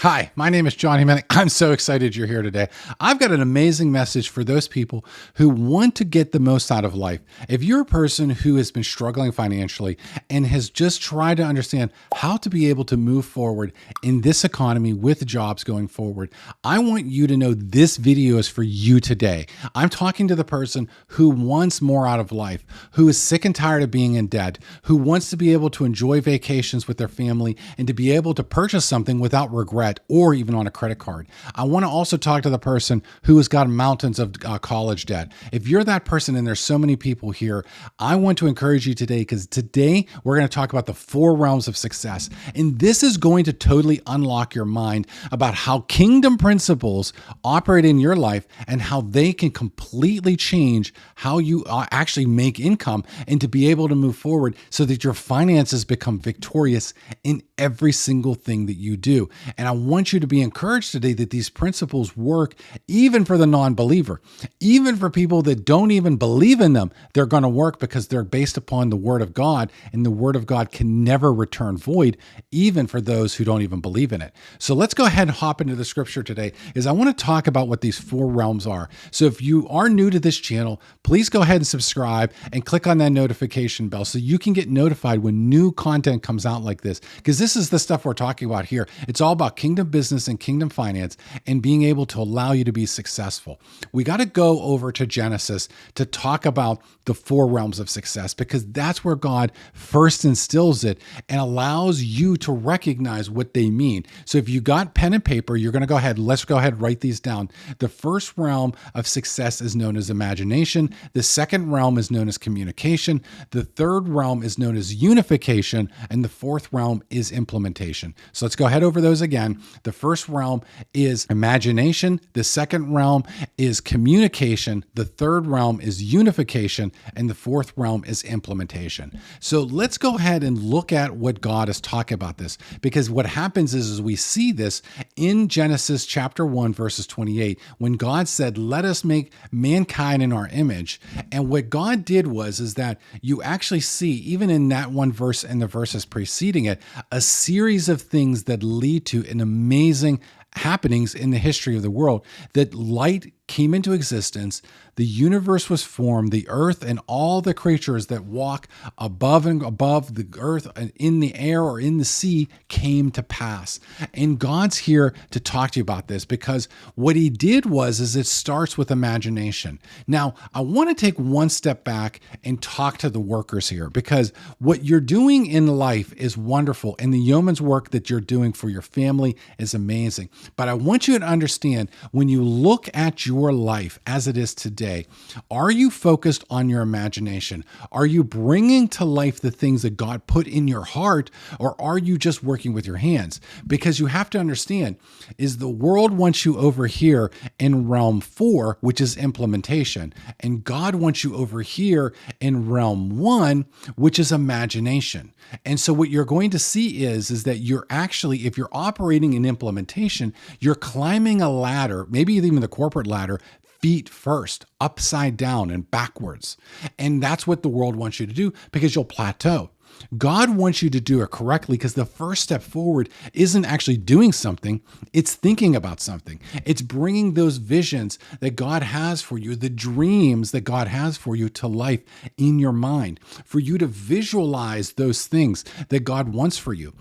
Hi, my name is Johnny Manning. I'm so excited you're here today. I've got an amazing message for those people who want to get the most out of life. If you're a person who has been struggling financially and has just tried to understand how to be able to move forward in this economy with jobs going forward, I want you to know this video is for you today. I'm talking to the person who wants more out of life, who is sick and tired of being in debt, who wants to be able to enjoy vacations with their family and to be able to purchase something without regret or even on a credit card. I want to also talk to the person who has got mountains of college debt. If you're that person, and there's so many people here, I want to encourage you today, because today we're going to talk about the 4 realms of success. And this is going to totally unlock your mind about how kingdom principles operate in your life and how they can completely change how you actually make income and to be able to move forward so that your finances become victorious in every single thing that you do. And I want you to be encouraged today that these principles work even for the non-believer, even for people that don't even believe in them. They're going to work because they're based upon the Word of God, and the Word of God can never return void, even for those who don't even believe in it. So let's go ahead and hop into the scripture today, is I want to talk about what these 4 realms are. So if you are new to this channel, please go ahead and subscribe and click on that notification bell so you can get notified when new content comes out like this, because this is the stuff we're talking about here. It's all about kingdom business and kingdom finance and being able to allow you to be successful. We got to go over to Genesis to talk about the 4 realms of success, because that's where God first instills it and allows you to recognize what they mean. So if you got pen and paper, you're going to go ahead. Let's go ahead and write these down. The first realm of success is known as imagination. The second realm is known as communication. The third realm is known as unification. And the fourth realm is implementation. So let's go ahead over those again. The first realm is imagination. The second realm is communication. The third realm is unification. And the fourth realm is implementation. So let's go ahead and look at what God is talking about this, because what happens is we see this in Genesis chapter 1, verses 28, when God said, let us make mankind in our image. And what God did is that you actually see, even in that one verse and the verses preceding it, a series of things that lead to an amazing happenings in the history of the world. That light came into existence, the universe was formed, the earth and all the creatures that walk above and above the earth and in the air or in the sea came to pass. And God's here to talk to you about this, because what he did is it starts with imagination. Now, I want to take one step back and talk to the workers here, because what you're doing in life is wonderful, and the yeoman's work that you're doing for your family is amazing. But I want you to understand, when you look at your life as it is today, are you focused on your imagination? Are you bringing to life the things that God put in your heart, or are you just working with your hands? Because you have to understand, is the world wants you over here in realm 4, which is implementation, and God wants you over here in realm 1, which is imagination. And so what you're going to see is that you're actually, if you're operating in implementation, you're climbing a ladder, maybe even the corporate ladder, feet first, upside down and backwards. And that's what the world wants you to do, because you'll plateau. God wants you to do it correctly, because the first step forward isn't actually doing something, it's thinking about something. It's bringing those visions that God has for you, the dreams that God has for you, to life in your mind, for you to visualize those things that God wants for you,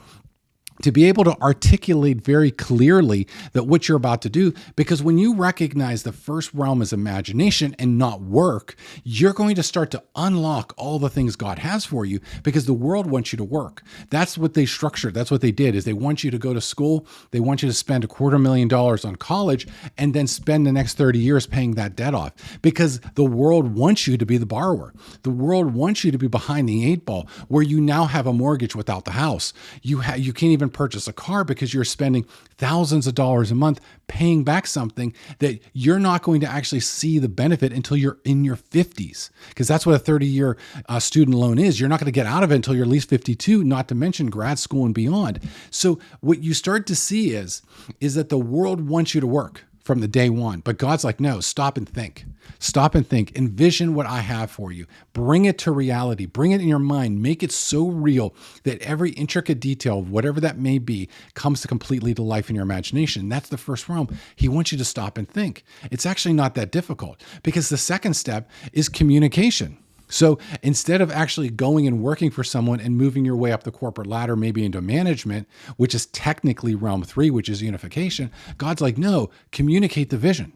to be able to articulate very clearly that what you're about to do. Because when you recognize the first realm is imagination and not work, you're going to start to unlock all the things God has for you, because the world wants you to work. That's what they structured. That's what they did, is they want you to go to school. They want you to spend $250,000 on college and then spend the next 30 years paying that debt off, because the world wants you to be the borrower. The world wants you to be behind the 8 ball, where you now have a mortgage without the house. You can't even purchase a car because you're spending thousands of dollars a month paying back something that you're not going to actually see the benefit until you're in your 50s, because that's what a 30-year student loan is. You're not going to get out of it until you're at least 52, not to mention grad school and beyond. So what you start to see is that the world wants you to work from the day one. But God's like, no, stop and think. Stop and think. Envision what I have for you. Bring it to reality. Bring it in your mind. Make it so real that every intricate detail, whatever that may be, comes to completely to life in your imagination. That's the first realm. He wants you to stop and think. It's actually not that difficult, because the second step is communication. So instead of actually going and working for someone and moving your way up the corporate ladder, maybe into management, which is technically realm 3, which is unification, God's like, no, communicate the vision.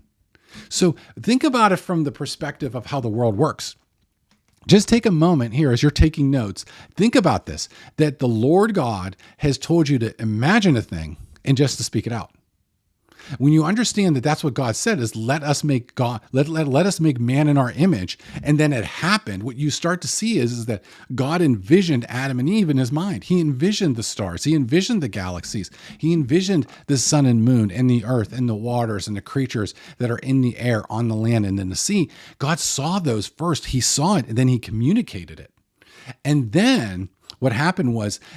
So think about it from the perspective of how the world works. Just take a moment here as you're taking notes. Think about this, that the Lord God has told you to imagine a thing and just to speak it out. When you understand that that's what God said is, let us make man in our image, and then it happened, what you start to see is that God envisioned Adam and Eve in his mind. He envisioned the stars. He envisioned the galaxies. He envisioned the sun and moon and the earth and the waters and the creatures that are in the air, on the land, and in the sea. God saw those first. He saw it, and then he communicated it. And then what happened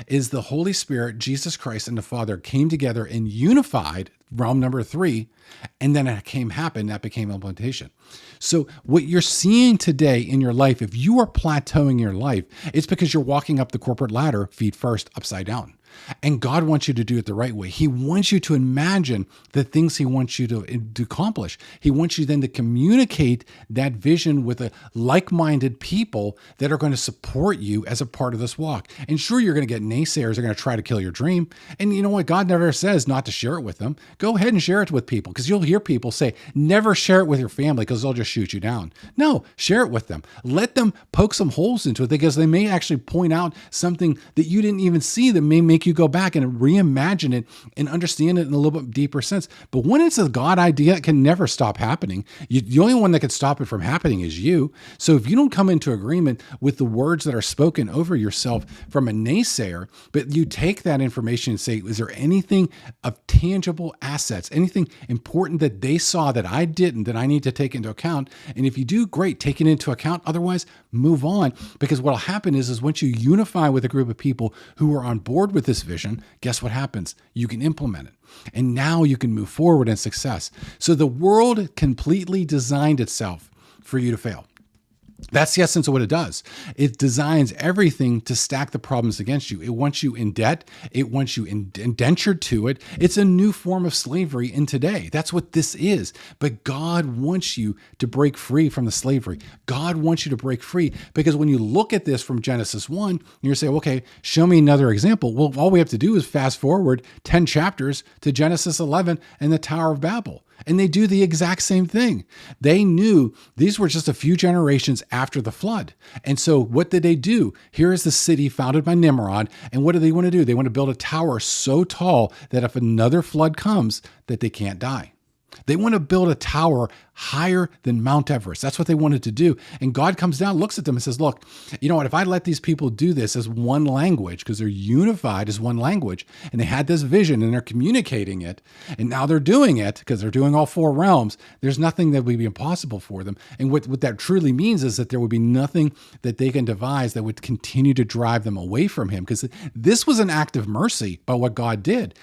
is the Holy Spirit, Jesus Christ, and the Father came together and unified realm number 3, and then that became implementation. So what you're seeing today in your life, if you are plateauing your life, it's because you're walking up the corporate ladder, feet first, upside down. And God wants you to do it the right way. He wants you to imagine the things he wants you to accomplish. He wants you then to communicate that vision with a like-minded people that are going to support you as a part of this walk. And sure, you're going to get naysayers. They're going to try to kill your dream. And you know what? God never says not to share it with them. Go ahead and share it with people, because you'll hear people say, never share it with your family because they'll just shoot you down. No, share it with them. Let them poke some holes into it, because they may actually point out something that you didn't even see that may make you go back and reimagine it and understand it in a little bit deeper sense. But when it's a God idea, it can never stop happening. The only one that can stop it from happening is you. So if you don't come into agreement with the words that are spoken over yourself from a naysayer, but you take that information and say, is there anything of tangible assets, anything important that they saw that I didn't, that I need to take into account? And if you do, great, take it into account. Otherwise, move on. Because what'll happen is once you unify with a group of people who are on board with this vision, guess what happens? You can implement it. And now you can move forward in success. So the world completely designed itself for you to fail. That's the essence of what it does. It designs everything to stack the problems against you. It wants you in debt. It wants you indentured to it. It's a new form of slavery in today. That's what this is. But God wants you to break free from the slavery. God wants you to break free, because when you look at this from Genesis 1, you're saying, okay, show me another example. Well, all we have to do is fast forward 10 chapters to Genesis 11 and the Tower of Babel. And they do the exact same thing. They knew these were just a few generations after the flood. And so what did they do? Here is the city founded by Nimrod. And what do they want to do? They want to build a tower so tall that if another flood comes, that they can't die. They want to build a tower higher than Mount Everest. That's what they wanted to do. And God comes down, looks at them and says, look, you know what? If I let these people do this as one language, because they're unified as one language, and they had this vision and they're communicating it, and now they're doing it because they're doing all 4 realms, there's nothing that would be impossible for them. And what that truly means is that there would be nothing that they can devise that would continue to drive them away from him, because this was an act of mercy by what God did.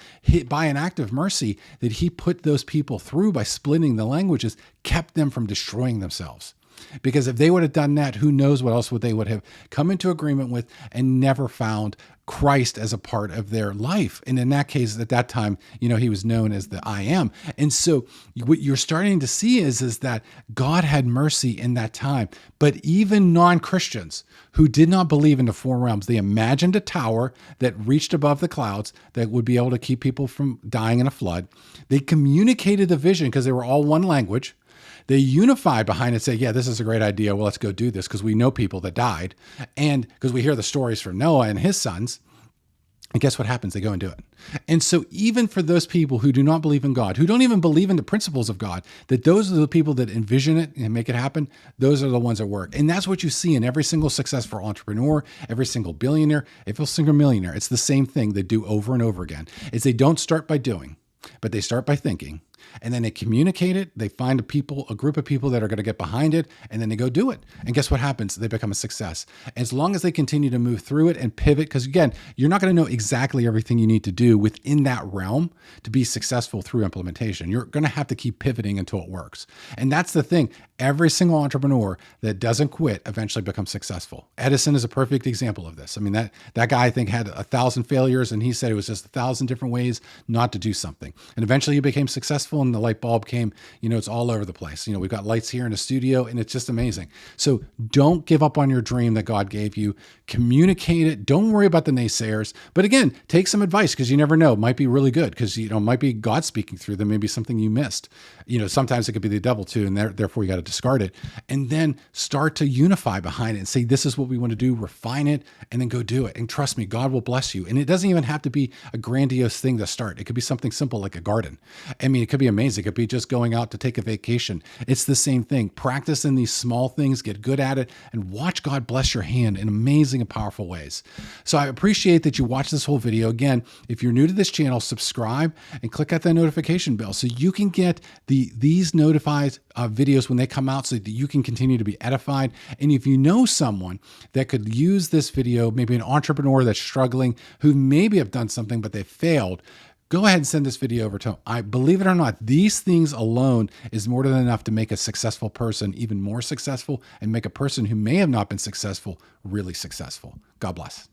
By an act of mercy that he put those people through by splitting the languages, kept them from destroying themselves. Because if they would have done that, who knows what else they would have come into agreement with and never found Christ as a part of their life. And in that case, at that time, he was known as the I Am. And so what you're starting to see is that God had mercy in that time. But even non-Christians who did not believe in the 4 realms, they imagined a tower that reached above the clouds that would be able to keep people from dying in a flood. They communicated the vision because they were all one language. They unified behind it and said, yeah, this is a great idea. Well, let's go do this, because we know people that died. And because we hear the stories from Noah and his sons. And guess what happens? They go and do it. And so even for those people who do not believe in God, who don't even believe in the principles of God, that those are the people that envision it and make it happen, those are the ones that work. And that's what you see in every single successful entrepreneur, every single billionaire, every single millionaire. It's the same thing they do over and over again. Is they don't start by doing, but they start by thinking. and then they communicate it. They find a group of people that are going to get behind it, and then they go do it. And guess what happens? They become a success. As long as they continue to move through it and pivot, because again, you're not going to know exactly everything you need to do within that realm to be successful through implementation. You're going to have to keep pivoting until it works. And that's the thing. Every single entrepreneur that doesn't quit eventually becomes successful. Edison is a perfect example of this. I mean, that guy, I think, had 1,000 failures, and he said it was just 1,000 different ways not to do something. And eventually he became successful, and the light bulb came, it's all over the place. We've got lights here in the studio, and it's just amazing. So don't give up on your dream that God gave you. Communicate it. Don't worry about the naysayers. But again, take some advice, because you never know. It might be really good, because, it might be God speaking through them, maybe something you missed. Sometimes it could be the devil too, and therefore you got to discard it. And then start to unify behind it and say, this is what we want to do, refine it, and then go do it. And trust me, God will bless you. And it doesn't even have to be a grandiose thing to start. It could be something simple like a garden. I mean, it could be amazing. It could be just going out to take a vacation. It's the same thing. Practice in these small things, get good at it, and watch God bless your hand in amazing and powerful ways. So I appreciate that you watched this whole video. Again, if you're new to this channel, subscribe and click that notification bell so you can get these notified videos when they come out, so that you can continue to be edified. And if you know someone that could use this video, maybe an entrepreneur that's struggling, who maybe have done something but they failed, go ahead and send this video over to them. I believe it or not, these things alone is more than enough to make a successful person even more successful, and make a person who may have not been successful really successful. God bless.